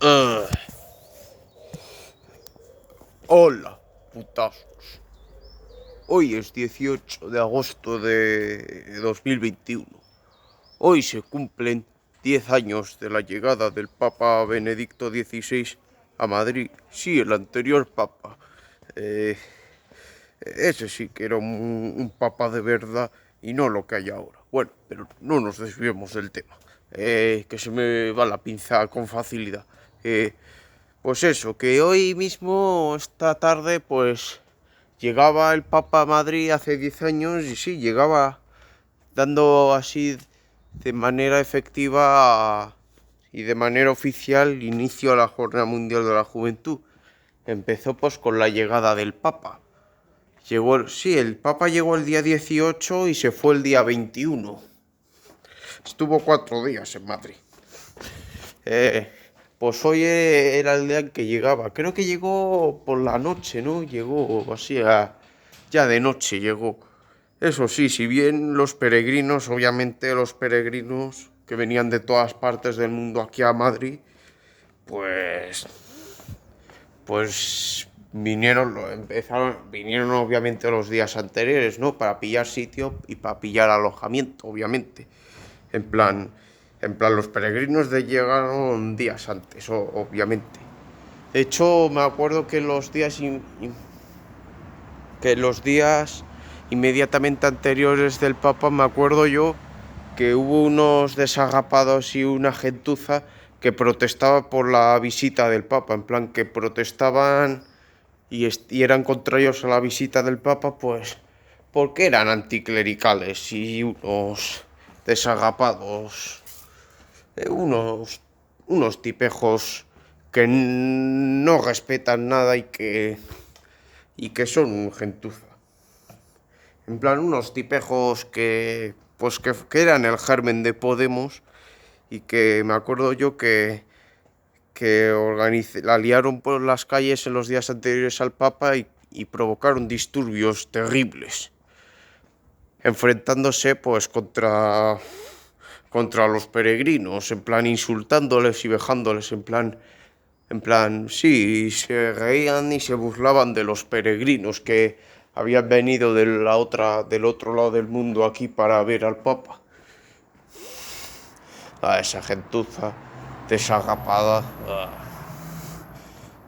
Ah, hola, putazos. Hoy es 18 de agosto de 2021. Hoy se cumplen 10 años de la llegada del Papa Benedicto XVI a Madrid. Sí, el anterior Papa. Eh, Ese sí que era un Papa de verdad y no lo que hay ahora. Bueno, pero no nos desviemos del tema. Que se me va la pinza con facilidad. Pues eso, que hoy mismo, esta tarde, pues llegaba el Papa a Madrid hace 10 años y sí, llegaba dando así de manera efectiva y de manera oficial inicio a la Jornada Mundial de la Juventud. Empezó pues con la llegada del Papa. Sí, el Papa llegó el día 18 y se fue el día 21. Estuvo 4 días en Madrid. Pues hoy era el día en que llegaba. Creo que llegó por la noche, ¿no? Llegó así ya de noche llegó. Eso sí, si bien los peregrinos, obviamente los peregrinos que venían de todas partes del mundo aquí a Madrid, pues vinieron obviamente los días anteriores, ¿no? Para pillar sitio y para pillar alojamiento, obviamente. En plan, los peregrinos llegaron días antes, obviamente. De hecho, me acuerdo que los días inmediatamente anteriores del Papa, me acuerdo yo que hubo unos desagapados y una gentuza que protestaba por la visita del Papa, en plan que protestaban y eran contrarios a la visita del Papa, pues porque eran anticlericales y unos desagapados, unos tipejos que no respetan nada y que son gentuza. En plan, unos tipejos que eran el germen de Podemos y que me acuerdo yo que la liaron por las calles en los días anteriores al Papa y provocaron disturbios terribles, enfrentándose pues contra los peregrinos, en plan insultándoles y vejándoles, sí, se reían y se burlaban de los peregrinos que habían venido del otro lado del mundo aquí para ver al Papa. A esa gentuza desagapada.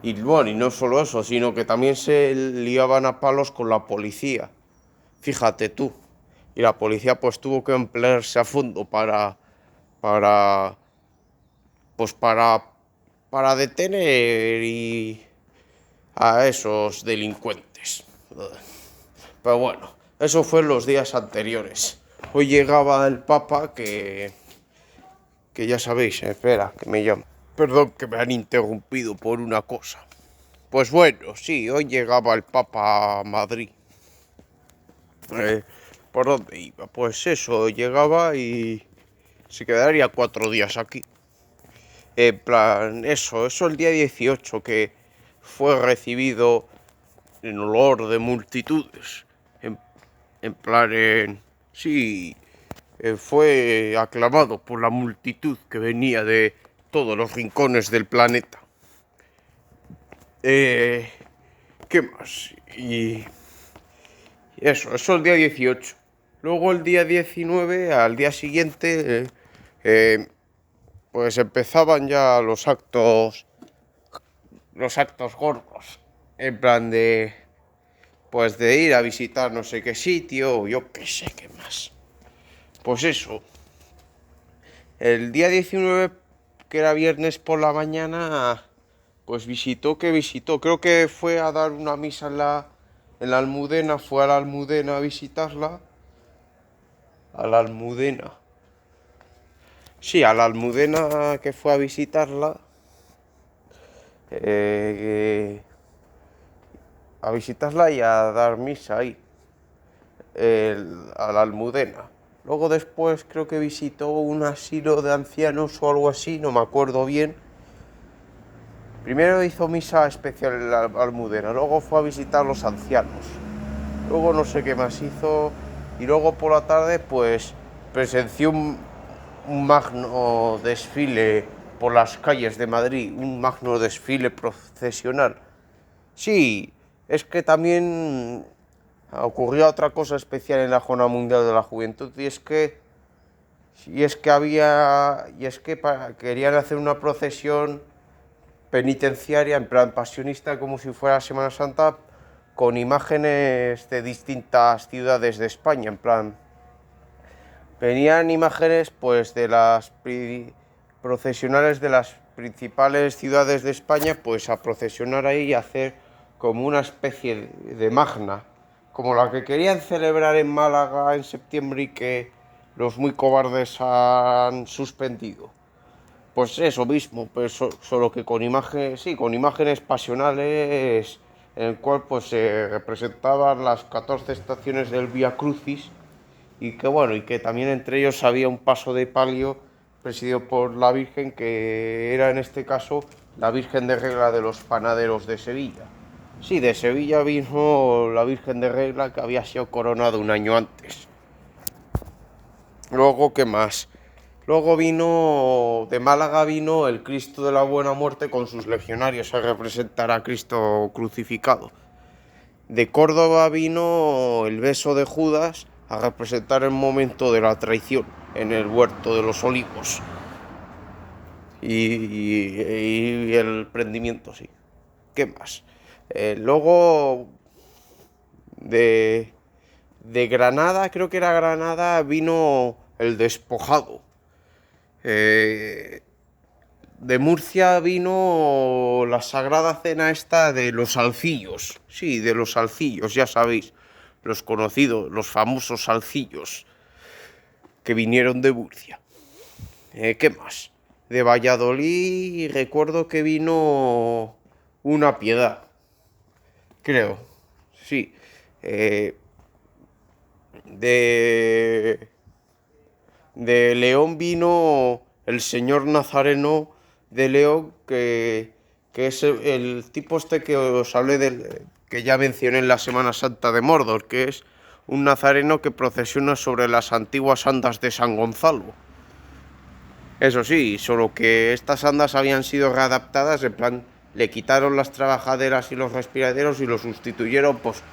Y bueno, y no solo eso, sino que también se liaban a palos con la policía. Fíjate tú. Y la policía pues tuvo que emplearse a fondo para, pues para detener a esos delincuentes. Pero bueno, eso fue en los días anteriores. Hoy llegaba el Papa que ya sabéis, espera, que me llama. Perdón que me han interrumpido por una cosa. Pues bueno, sí, hoy llegaba el Papa a Madrid. ¿Por dónde iba? Pues eso, llegaba y se quedaría 4 días aquí. En plan, eso el día 18 que fue recibido en olor de multitudes. En plan, sí, fue aclamado por la multitud que venía de todos los rincones del planeta. ¿Qué más? Y eso el día 18. Luego el día 19, al día siguiente, pues empezaban ya los actos gordos. En plan pues de ir a visitar no sé qué sitio, o yo qué sé qué más. Pues eso, el día 19, que era viernes por la mañana, pues visitó, creo que fue a dar una misa en la Almudena, fue a la Almudena a visitarla, a la Almudena. Sí, a la Almudena que fue a visitarla, y a dar misa ahí, a la Almudena. Luego después creo que visitó un asilo de ancianos o algo así, no me acuerdo bien. Primero hizo misa especial en la Almudena, luego fue a visitar a los ancianos. Luego no sé qué más hizo y luego por la tarde pues presenció un magno desfile por las calles de Madrid, un magno desfile procesional. Sí, es que también ocurrió otra cosa especial en la Jornada Mundial de la Juventud, querían hacer una procesión penitenciaria, en plan pasionista, como si fuera Semana Santa, con imágenes de distintas ciudades de España, en plan, venían imágenes pues de las procesionales de las principales ciudades de España, pues a procesionar ahí y hacer como una especie de magna, como la que querían celebrar en Málaga en septiembre y que los muy cobardes han suspendido. Pues eso mismo, pues solo que con imágenes, sí, con imágenes pasionales, en el cual pues se representaban las 14 estaciones del Vía Crucis y que bueno, y que también entre ellos había un paso de palio presidido por la Virgen, que era en este caso la Virgen de Regla de los Panaderos de Sevilla. Sí, de Sevilla vino la Virgen de Regla, que había sido coronada un año antes. Luego, ¿qué más? Luego de Málaga vino el Cristo de la Buena Muerte con sus legionarios a representar a Cristo crucificado. De Córdoba vino el beso de Judas a representar el momento de la traición en el huerto de los olivos. Y el prendimiento, sí. ¿Qué más? Luego de Granada, creo que era Granada, vino el despojado. De Murcia vino la Sagrada Cena esta de los salcillos. Sí, de los salcillos, ya sabéis. Los conocidos, los famosos salcillos que vinieron de Murcia. ¿Qué más? De Valladolid recuerdo que vino una Piedad. Creo, sí. De León vino el señor Nazareno de León, que es el tipo este que os hablé que ya mencioné en la Semana Santa de Mordor, que es un nazareno que procesiona sobre las antiguas andas de San Gonzalo. Eso sí, solo que estas andas habían sido readaptadas, en plan, le quitaron las trabajaderas y los respiraderos y lo sustituyeron pues,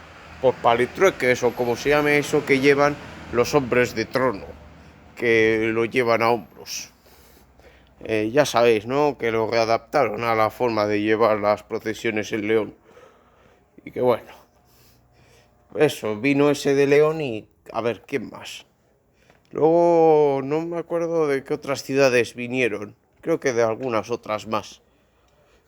por palitrueques, o como se llame eso que llevan los hombres de trono, que lo llevan a hombros. Ya sabéis, ¿no? Que lo readaptaron a la forma de llevar las procesiones en León. Y que bueno, eso, vino ese de León y a ver, ¿quién más? Luego no me acuerdo de qué otras ciudades vinieron. Creo que de algunas otras más.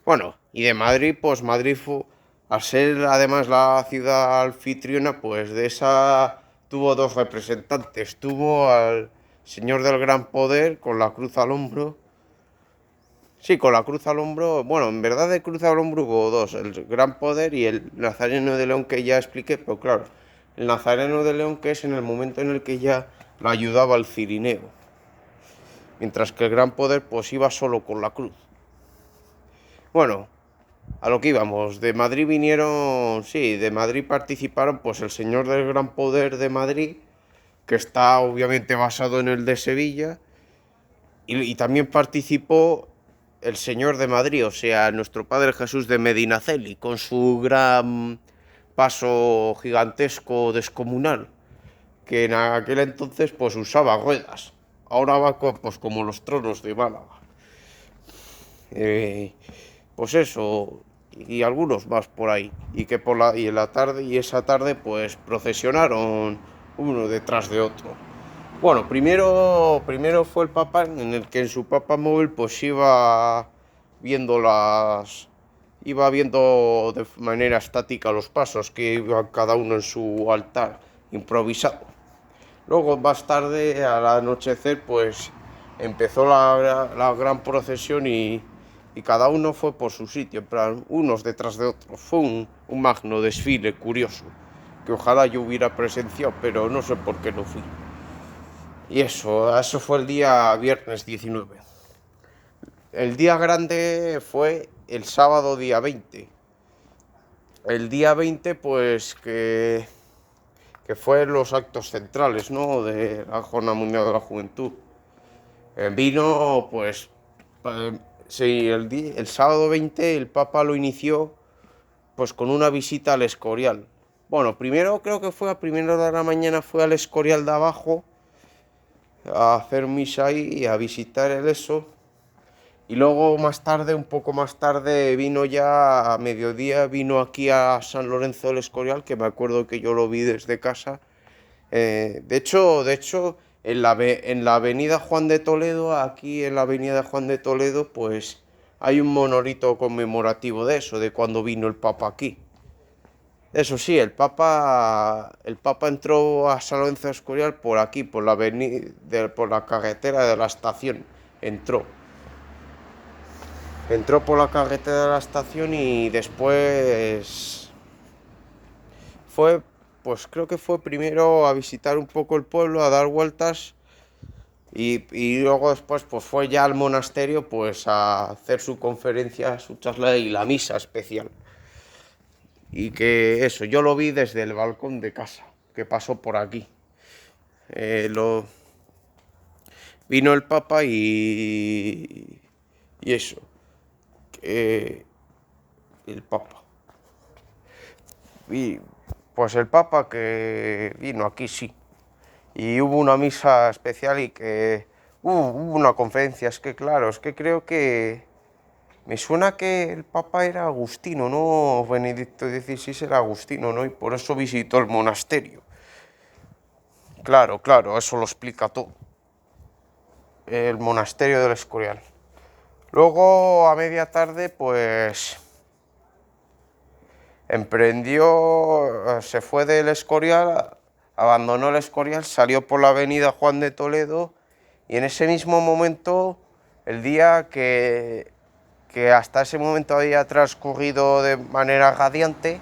Bueno, y de Madrid, pues Madrid fue, al ser además la ciudad anfitriona, pues de esa tuvo dos representantes. Tuvo al Señor del Gran Poder con la cruz al hombro. Sí, con la cruz al hombro. Bueno, en verdad de cruz al hombro hubo dos. El Gran Poder y el Nazareno de León, que ya expliqué. Pero claro, el Nazareno de León, que es en el momento en el que ya lo ayudaba al Cirineo. Mientras que el Gran Poder pues iba solo con la cruz. Bueno, a lo que íbamos, de Madrid vinieron, sí, de Madrid participaron pues el Señor del Gran Poder de Madrid, que está obviamente basado en el de Sevilla, y también participó el Señor de Madrid, o sea, nuestro Padre Jesús de Medinaceli, con su gran paso gigantesco descomunal, que en aquel entonces pues usaba ruedas. Ahora va pues como los tronos de Málaga. Pues eso, y algunos más por ahí. Y que en la tarde, y esa tarde pues procesionaron uno detrás de otro. Bueno, primero fue el Papa, en el que en su Papa móvil pues iba viendo de manera estática los pasos que iba cada uno en su altar improvisado. Luego más tarde, al anochecer, pues empezó la gran procesión y cada uno fue por su sitio, en plan, unos detrás de otros. Fue un magno desfile curioso, que ojalá yo hubiera presenciado, pero no sé por qué no fui. Y eso fue el día viernes 19. El día grande fue el sábado día 20. El día 20, pues que fue los actos centrales, ¿no?, de la Jornada Mundial de la Juventud. Vino, pues, Sí, el sábado 20 el Papa lo inició pues con una visita al Escorial. Bueno, primero creo que fue a primera hora de la mañana, fue al Escorial de abajo a hacer misa ahí y a visitar el eso. Y luego más tarde, un poco más tarde, vino ya a mediodía, vino aquí a San Lorenzo del Escorial, que me acuerdo que yo lo vi desde casa. De hecho, en la avenida Juan de Toledo, aquí en la avenida Juan de Toledo, pues hay un monolito conmemorativo de eso, de cuando vino el Papa aquí. Eso sí, el Papa entró a San Lorenzo del Escorial por aquí, por la carretera de la estación, entró. Entró por la carretera de la estación y después fue, pues creo que fue primero a visitar un poco el pueblo, a dar vueltas y luego después pues fue ya al monasterio pues a hacer su conferencia, su charla y la misa especial. Y que eso, yo lo vi desde el balcón de casa, que pasó por aquí. Vino el Papa y eso. El Papa. Y pues el Papa que vino aquí, sí. Y hubo una misa especial y que hubo una conferencia. Es que claro, es que creo que me suena que el Papa era agustino, ¿no? Benedicto XVI era agustino, ¿no? Y por eso visitó el monasterio. Claro, claro, eso lo explica todo. El monasterio del Escorial. Luego, a media tarde, pues emprendió, se fue del Escorial, abandonó el Escorial, salió por la avenida Juan de Toledo y en ese mismo momento, el día que hasta ese momento había transcurrido de manera radiante,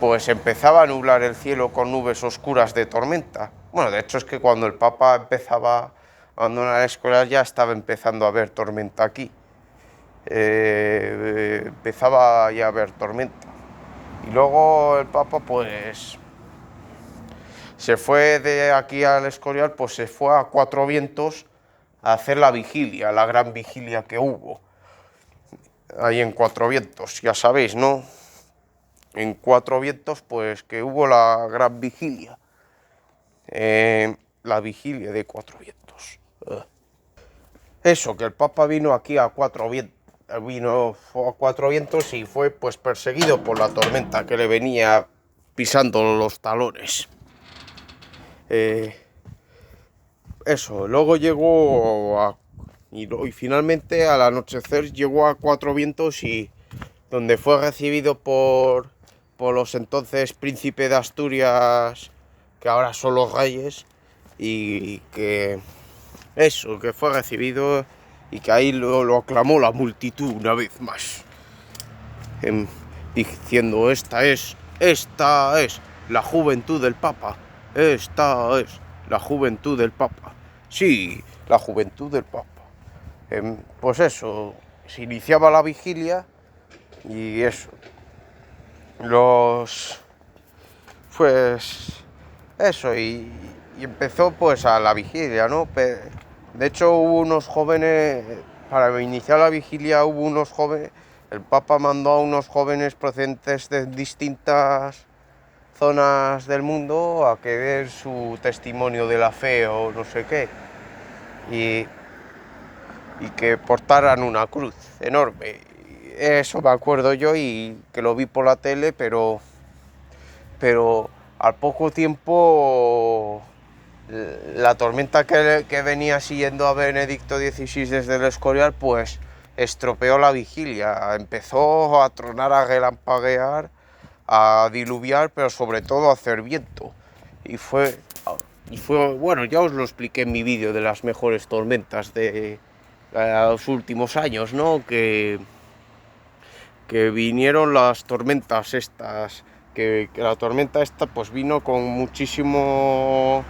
pues empezaba a nublar el cielo con nubes oscuras de tormenta. Bueno, de hecho es que cuando el Papa empezaba a abandonar el Escorial ya estaba empezando a haber tormenta aquí. Empezaba ya a haber tormenta. Y luego el Papa pues se fue de aquí al Escorial, pues se fue a Cuatro Vientos a hacer la vigilia, la gran vigilia que hubo. Ahí en Cuatro Vientos, ya sabéis, ¿no? En Cuatro Vientos pues que hubo la gran vigilia. La vigilia de Cuatro Vientos. Eso, que el Papa vino aquí a Cuatro Vientos y fue pues perseguido por la tormenta que le venía pisando los talones. Eso, luego llegó y finalmente al anochecer llegó a Cuatro Vientos y donde fue recibido por los entonces príncipes de Asturias, que ahora son los reyes, y que fue recibido y que ahí lo aclamó la multitud una vez más, diciendo esta es la juventud del Papa, esta es la juventud del Papa, sí, la juventud del Papa. Pues eso, se iniciaba la vigilia y eso, pues eso, y empezó pues a la vigilia, ¿no? De hecho hubo unos jóvenes, para iniciar la vigilia hubo unos jóvenes, el Papa mandó a unos jóvenes procedentes de distintas zonas del mundo a que den su testimonio de la fe o no sé qué, y que portaran una cruz enorme. Eso me acuerdo yo y que lo vi por la tele, pero al poco tiempo la tormenta que venía siguiendo a Benedicto XVI desde el Escorial pues estropeó la vigilia, empezó a tronar, a relampaguear, a diluviar, pero sobre todo a hacer viento. Y fue, bueno, ya os lo expliqué en mi vídeo de las mejores tormentas de los últimos años, ¿no? Que vinieron las tormentas estas, que la tormenta esta pues vino con muchísimo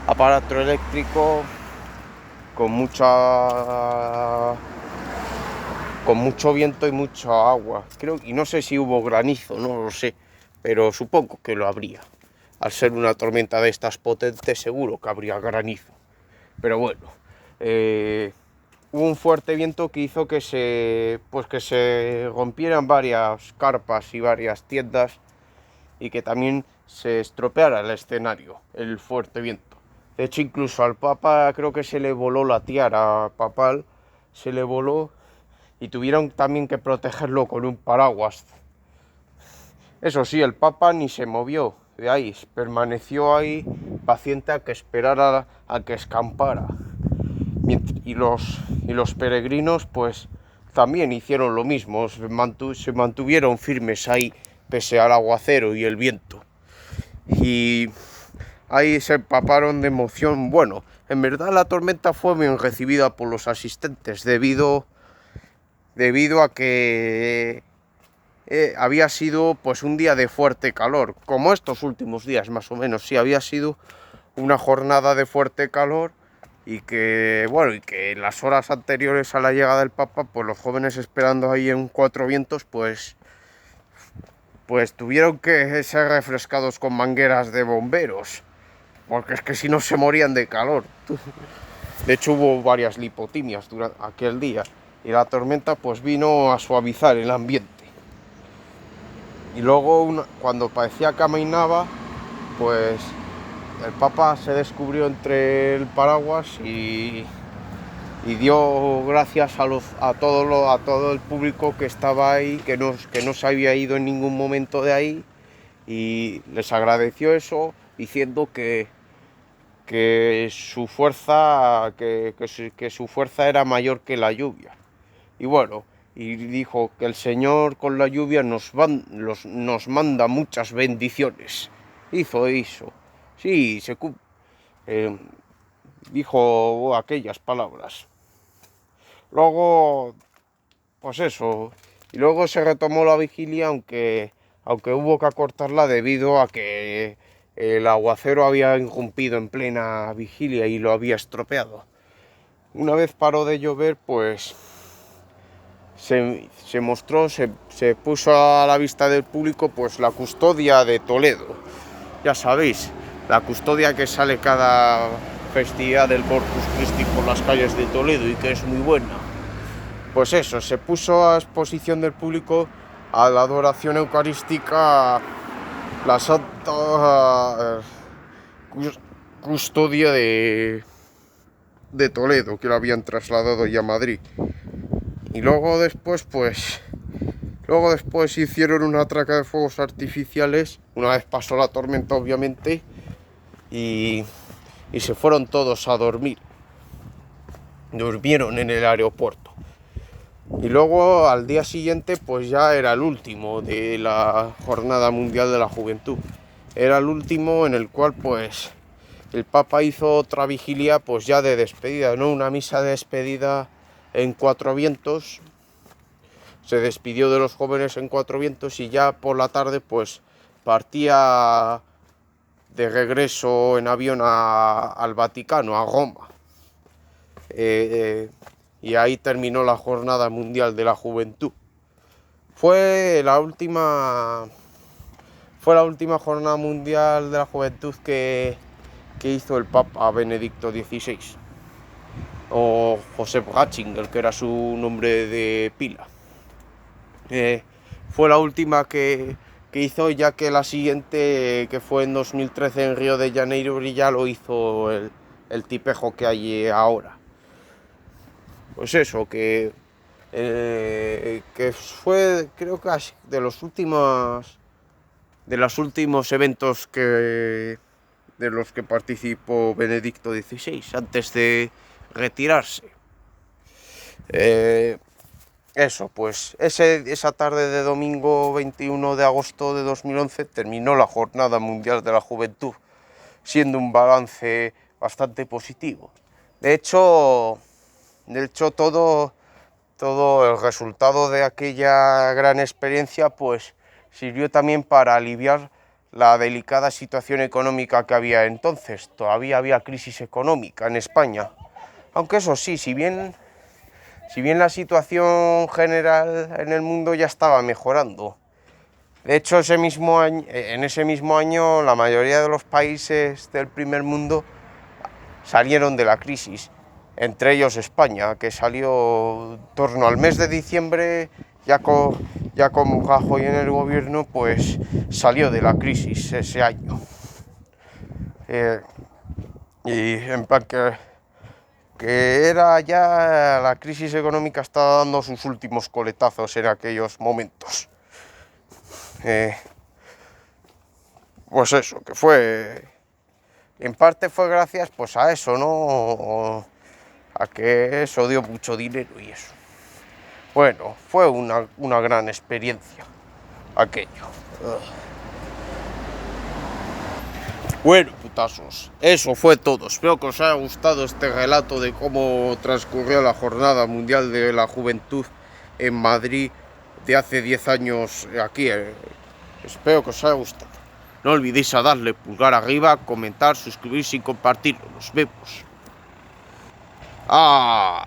aparato eléctrico, con mucho viento y mucha agua. Y no sé si hubo granizo, no lo sé, pero supongo que lo habría. Al ser una tormenta de estas potentes seguro que habría granizo. Pero bueno, hubo un fuerte viento que hizo que se rompieran varias carpas y varias tiendas y que también se estropeara el escenario, el fuerte viento. De hecho, incluso al Papa creo que se le voló la tiara papal, se le voló y tuvieron también que protegerlo con un paraguas. Eso sí, el Papa ni se movió de ahí, permaneció ahí paciente a que esperara a que escampara. Y los peregrinos pues también hicieron lo mismo, se mantuvieron firmes ahí pese al aguacero y el viento. Y ahí se empaparon de emoción. Bueno, en verdad la tormenta fue bien recibida por los asistentes debido a que había sido pues un día de fuerte calor, como estos últimos días más o menos. Sí, había sido una jornada de fuerte calor y que en las horas anteriores a la llegada del Papa, pues los jóvenes esperando ahí en Cuatro Vientos, pues tuvieron que ser refrescados con mangueras de bomberos, porque es que si no se morían de calor. De hecho hubo varias lipotimias durante aquel día y la tormenta pues vino a suavizar el ambiente. Y luego cuando parecía que amainaba, pues el Papa se descubrió entre el paraguas y dio gracias a todo el público que estaba ahí, que no se había ido en ningún momento de ahí, y les agradeció eso diciendo que su fuerza era mayor que la lluvia. Y bueno, y dijo que el Señor con la lluvia nos manda muchas bendiciones. Hizo eso. Sí, dijo aquellas palabras. Luego, pues eso. Y luego se retomó la vigilia, aunque hubo que acortarla debido a que el aguacero había irrumpido en plena vigilia y lo había estropeado. Una vez paró de llover, pues se puso a la vista del público pues la custodia de Toledo. Ya sabéis, la custodia que sale cada festividad del Corpus Christi por las calles de Toledo y que es muy buena. Pues eso, se puso a exposición del público a la adoración eucarística la Santa Custodia de Toledo, que lo habían trasladado ya a Madrid. Y luego después hicieron una atraca de fuegos artificiales, una vez pasó la tormenta obviamente, y se fueron todos a dormir. Durmieron en el aeropuerto. Y luego al día siguiente pues ya era el último de la Jornada Mundial de la Juventud. Era el último en el cual pues el Papa hizo otra vigilia pues ya de despedida, ¿no? Una misa de despedida en Cuatro Vientos. Se despidió de los jóvenes en Cuatro Vientos y ya por la tarde pues partía de regreso en avión al Vaticano, a Roma. Y ahí terminó la Jornada Mundial de la Juventud. Fue la última Jornada Mundial de la Juventud que hizo el Papa Benedicto XVI, o Joseph Ratzinger, que era su nombre de pila. Fue la última que hizo, ya que la siguiente, que fue en 2013 en Río de Janeiro, ya lo hizo el tipejo que hay ahora. Pues eso, que fue, creo que de los últimos eventos de los que participó Benedicto XVI antes de retirarse. Eso, pues esa tarde de domingo 21 de agosto de 2011 terminó la Jornada Mundial de la Juventud, siendo un balance bastante positivo. De hecho todo el resultado de aquella gran experiencia pues sirvió también para aliviar la delicada situación económica que había entonces. Todavía había crisis económica en España, aunque eso sí, si bien la situación general en el mundo ya estaba mejorando. De hecho, en ese mismo año la mayoría de los países del primer mundo salieron de la crisis. entre ellos España, que salió en torno al mes de diciembre, ya con Rajoy en el gobierno, pues salió de la crisis ese año. Y en plan que era ya la crisis económica, estaba dando sus últimos coletazos en aquellos momentos. Pues eso, que fue, en parte fue gracias pues a eso, ¿no? A que eso dio mucho dinero y eso. Bueno, fue una gran experiencia aquello. Bueno, putazos, eso fue todo. Espero que os haya gustado este relato de cómo transcurrió la Jornada Mundial de la Juventud en Madrid de hace 10 años aquí. Espero que os haya gustado. No olvidéis a darle pulgar arriba, comentar, suscribirse y compartirlo. Nos vemos. ¡Ah!